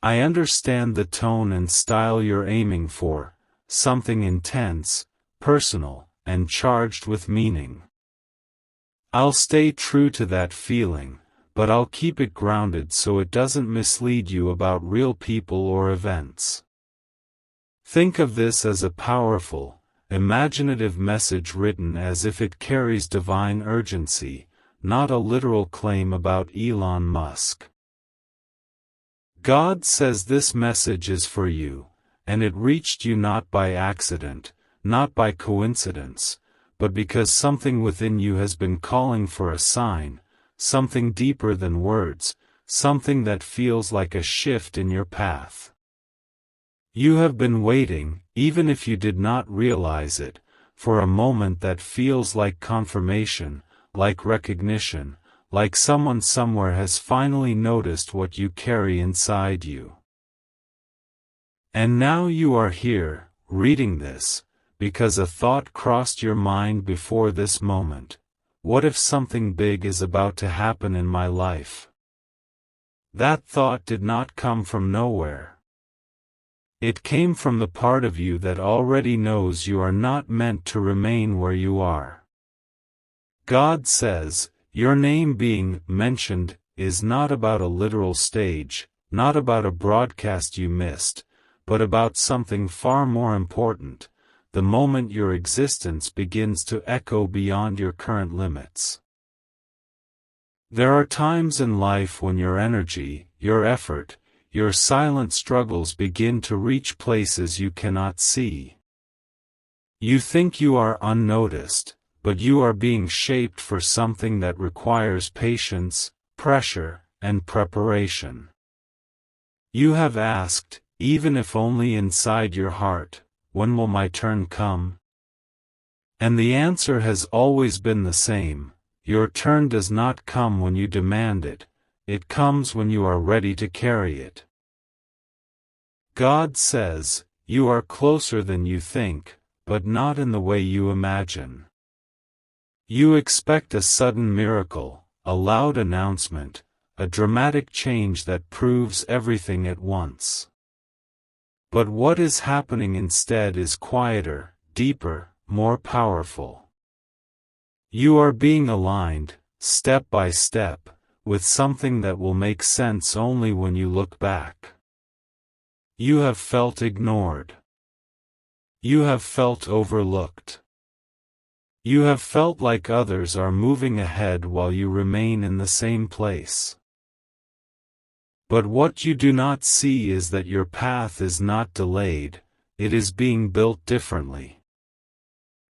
I understand the tone and style you're aiming for, something intense, personal, and charged with meaning. I'll stay true to that feeling, but I'll keep it grounded so it doesn't mislead you about real people or events. Think of this as a powerful, imaginative message written as if it carries divine urgency, not a literal claim about Elon Musk. God says this message is for you, and it reached you not by accident, not by coincidence, but because something within you has been calling for a sign, something deeper than words, something that feels like a shift in your path. You have been waiting, even if you did not realize it, for a moment that feels like confirmation, like recognition, like someone somewhere has finally noticed what you carry inside you. And now you are here, reading this, because a thought crossed your mind before this moment. What if something big is about to happen in my life? That thought did not come from nowhere. It came from the part of you that already knows you are not meant to remain where you are. God says, your name being mentioned is not about a literal stage, not about a broadcast you missed, but about something far more important, the moment your existence begins to echo beyond your current limits. There are times in life when your energy, your effort, your silent struggles begin to reach places you cannot see. You think you are unnoticed, but you are being shaped for something that requires patience, pressure, and preparation. You have asked, even if only inside your heart, when will my turn come? And the answer has always been the same. Your turn does not come when you demand it, it comes when you are ready to carry it. God says, you are closer than you think, but not in the way you imagine. You expect a sudden miracle, a loud announcement, a dramatic change that proves everything at once. But what is happening instead is quieter, deeper, more powerful. You are being aligned, step by step, with something that will make sense only when you look back. You have felt ignored. You have felt overlooked. You have felt like others are moving ahead while you remain in the same place. But what you do not see is that your path is not delayed, it is being built differently.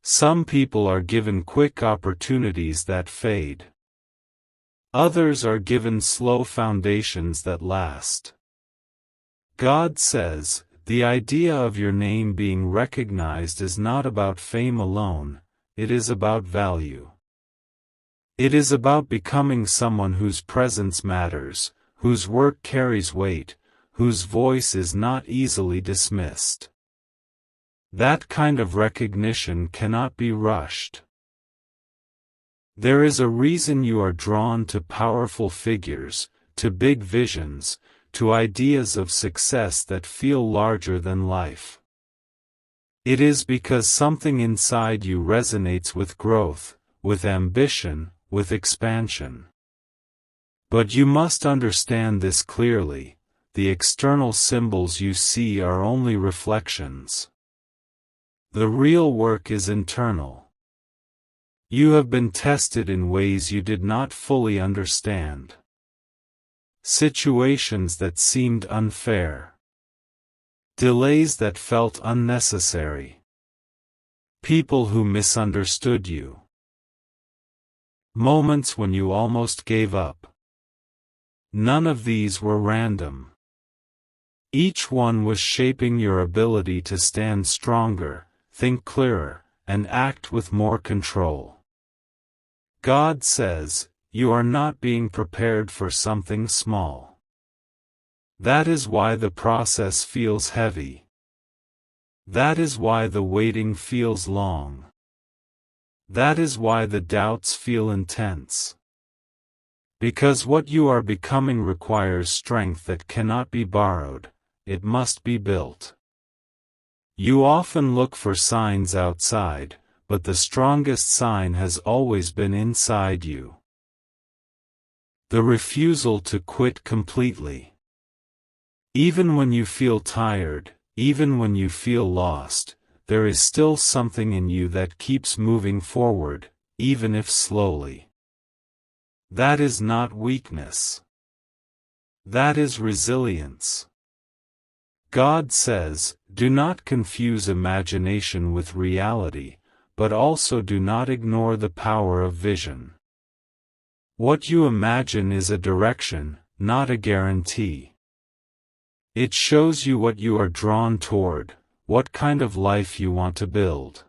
Some people are given quick opportunities that fade. Others are given slow foundations that last. God says, the idea of your name being recognized is not about fame alone, it is about value. It is about becoming someone whose presence matters, whose work carries weight, whose voice is not easily dismissed. That kind of recognition cannot be rushed. There is a reason you are drawn to powerful figures, to big visions, to ideas of success that feel larger than life. It is because something inside you resonates with growth, with ambition, with expansion. But you must understand this clearly, the external symbols you see are only reflections. The real work is internal. You have been tested in ways you did not fully understand. Situations that seemed unfair. Delays that felt unnecessary. People who misunderstood you. Moments when you almost gave up. None of these were random. Each one was shaping your ability to stand stronger, think clearer, and act with more control. God says, you are not being prepared for something small. That is why the process feels heavy. That is why the waiting feels long. That is why the doubts feel intense. Because what you are becoming requires strength that cannot be borrowed, it must be built. You often look for signs outside, but the strongest sign has always been inside you. The refusal to quit completely. Even when you feel tired, even when you feel lost, there is still something in you that keeps moving forward, even if slowly. That is not weakness. That is resilience. God says, do not confuse imagination with reality, but also do not ignore the power of vision. What you imagine is a direction, not a guarantee. It shows you what you are drawn toward, what kind of life you want to build.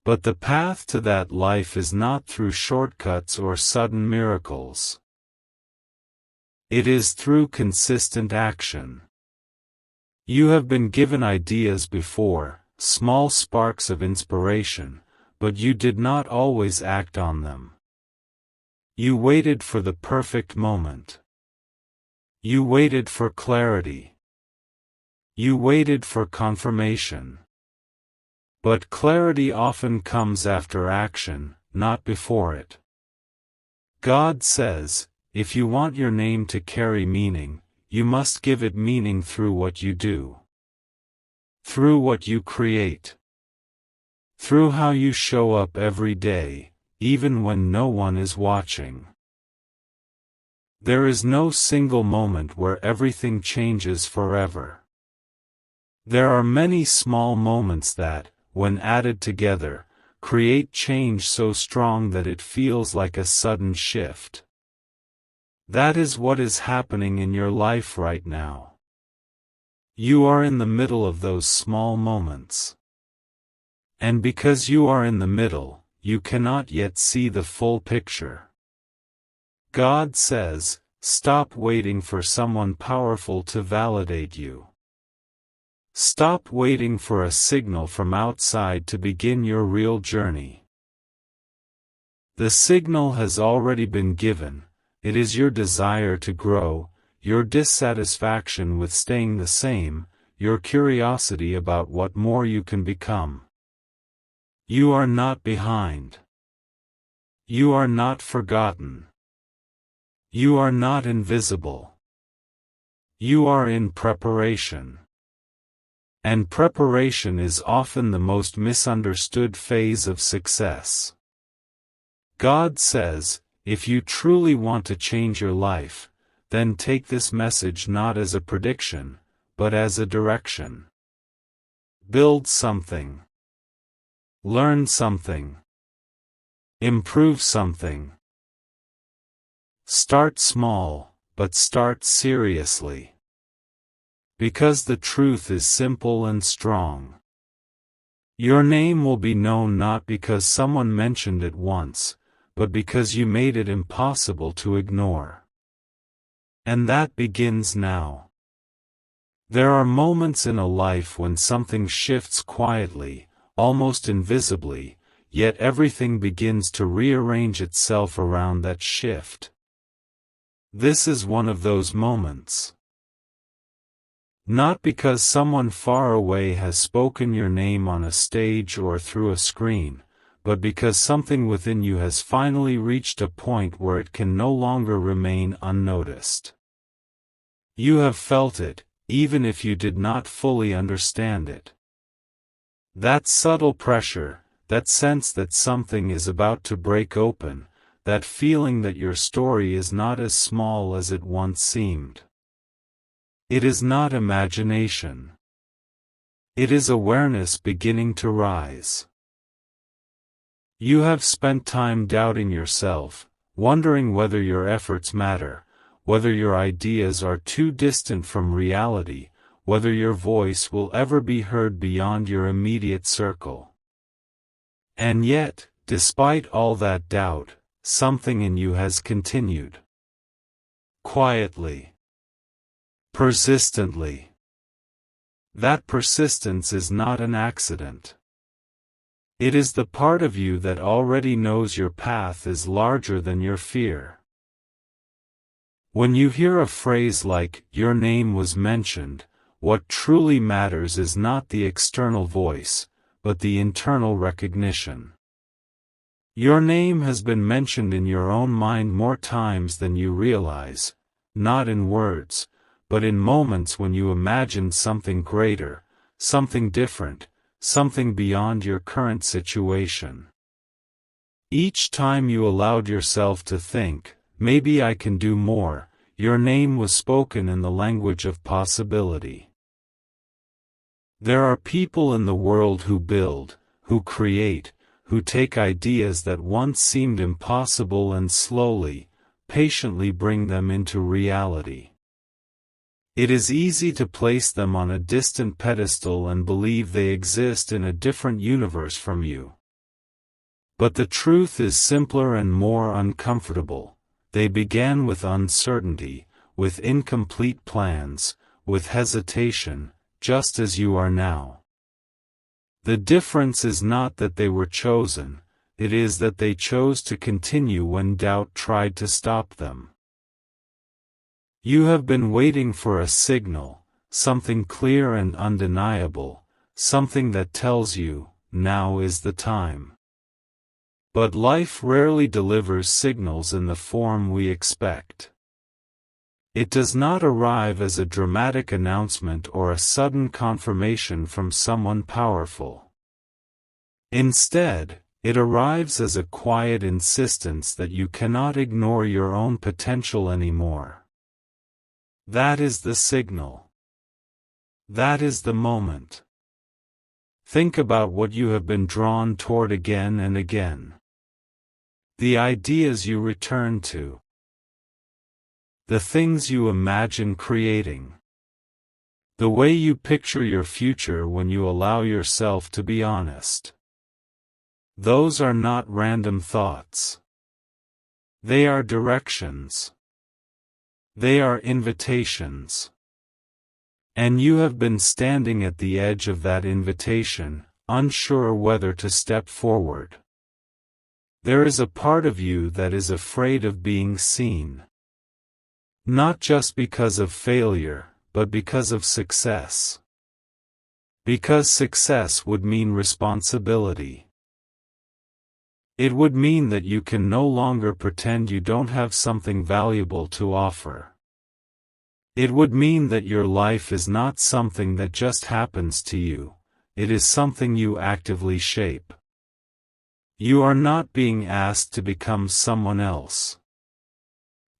But the path to that life is not through shortcuts or sudden miracles. It is through consistent action. You have been given ideas before, small sparks of inspiration, but you did not always act on them. You waited for the perfect moment. You waited for clarity. You waited for confirmation. But clarity often comes after action, not before it. God says, if you want your name to carry meaning, you must give it meaning through what you do. Through what you create. Through how you show up every day, even when no one is watching. There is no single moment where everything changes forever. There are many small moments that, when added together, create change so strong that it feels like a sudden shift. That is what is happening in your life right now. You are in the middle of those small moments. And because you are in the middle, you cannot yet see the full picture. God says, stop waiting for someone powerful to validate you. Stop waiting for a signal from outside to begin your real journey. The signal has already been given. It is your desire to grow, your dissatisfaction with staying the same, your curiosity about what more you can become. You are not behind. You are not forgotten. You are not invisible. You are in preparation. And preparation is often the most misunderstood phase of success. God says, if you truly want to change your life, then take this message not as a prediction, but as a direction. Build something. Learn something. Improve something. Start small, but start seriously. Because the truth is simple and strong. Your name will be known not because someone mentioned it once, but because you made it impossible to ignore. And that begins now. There are moments in a life when something shifts quietly, almost invisibly, yet everything begins to rearrange itself around that shift. This is one of those moments. Not because someone far away has spoken your name on a stage or through a screen, but because something within you has finally reached a point where it can no longer remain unnoticed. You have felt it, even if you did not fully understand it. That subtle pressure, that sense that something is about to break open, that feeling that your story is not as small as it once seemed. It is not imagination. It is awareness beginning to rise. You have spent time doubting yourself, wondering whether your efforts matter, whether your ideas are too distant from reality, whether your voice will ever be heard beyond your immediate circle. And yet, despite all that doubt, something in you has continued. Quietly. Persistently. That persistence is not an accident. It is the part of you that already knows your path is larger than your fear. When you hear a phrase like, "Your name was mentioned," what truly matters is not the external voice, but the internal recognition. Your name has been mentioned in your own mind more times than you realize, not in words, but in moments when you imagined something greater, something different, something beyond your current situation. Each time you allowed yourself to think, "Maybe I can do more," your name was spoken in the language of possibility. There are people in the world who build, who create, who take ideas that once seemed impossible and slowly, patiently bring them into reality. It is easy to place them on a distant pedestal and believe they exist in a different universe from you. But the truth is simpler and more uncomfortable. They began with uncertainty, with incomplete plans, with hesitation, just as you are now. The difference is not that they were chosen, it is that they chose to continue when doubt tried to stop them. You have been waiting for a signal, something clear and undeniable, something that tells you, now is the time. But life rarely delivers signals in the form we expect. It does not arrive as a dramatic announcement or a sudden confirmation from someone powerful. Instead, it arrives as a quiet insistence that you cannot ignore your own potential anymore. That is the signal. That is the moment. Think about what you have been drawn toward again and again. The ideas you return to. The things you imagine creating. The way you picture your future when you allow yourself to be honest. Those are not random thoughts. They are directions. They are invitations. And you have been standing at the edge of that invitation, unsure whether to step forward. There is a part of you that is afraid of being seen. Not just because of failure, but because of success. Because success would mean responsibility. It would mean that you can no longer pretend you don't have something valuable to offer. It would mean that your life is not something that just happens to you, it is something you actively shape. You are not being asked to become someone else.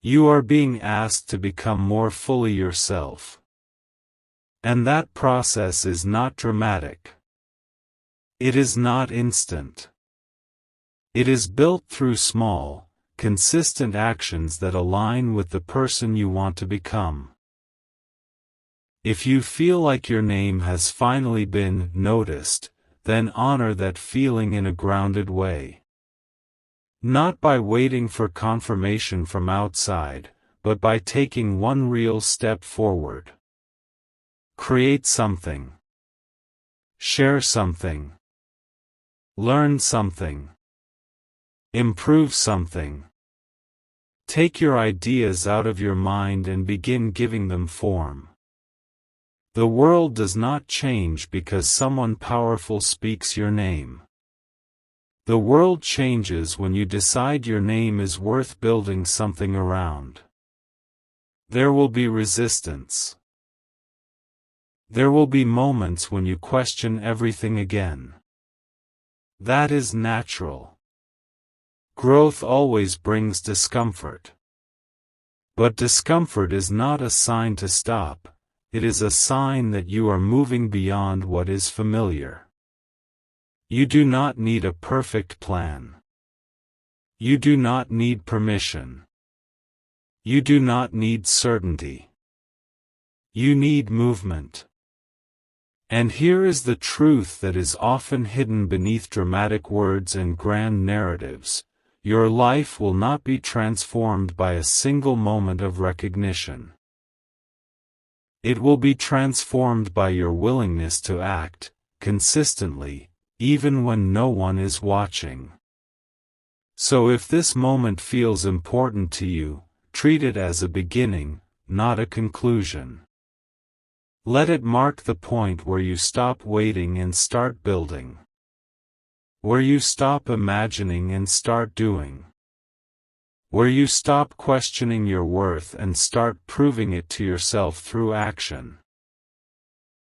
You are being asked to become more fully yourself. And that process is not dramatic. It is not instant. It is built through small, consistent actions that align with the person you want to become. If you feel like your name has finally been noticed, then honor that feeling in a grounded way. Not by waiting for confirmation from outside, but by taking one real step forward. Create something. Share something. Learn something. Improve something. Take your ideas out of your mind and begin giving them form. The world does not change because someone powerful speaks your name. The world changes when you decide your name is worth building something around. There will be resistance. There will be moments when you question everything again. That is natural. Growth always brings discomfort. But discomfort is not a sign to stop, it is a sign that you are moving beyond what is familiar. You do not need a perfect plan. You do not need permission. You do not need certainty. You need movement. And here is the truth that is often hidden beneath dramatic words and grand narratives. Your life will not be transformed by a single moment of recognition. It will be transformed by your willingness to act, consistently, even when no one is watching. So if this moment feels important to you, Treat it as a beginning, not a conclusion. Let it mark the point where you stop waiting and start building. Where you stop imagining and start doing. Where you stop questioning your worth and start proving it to yourself through action.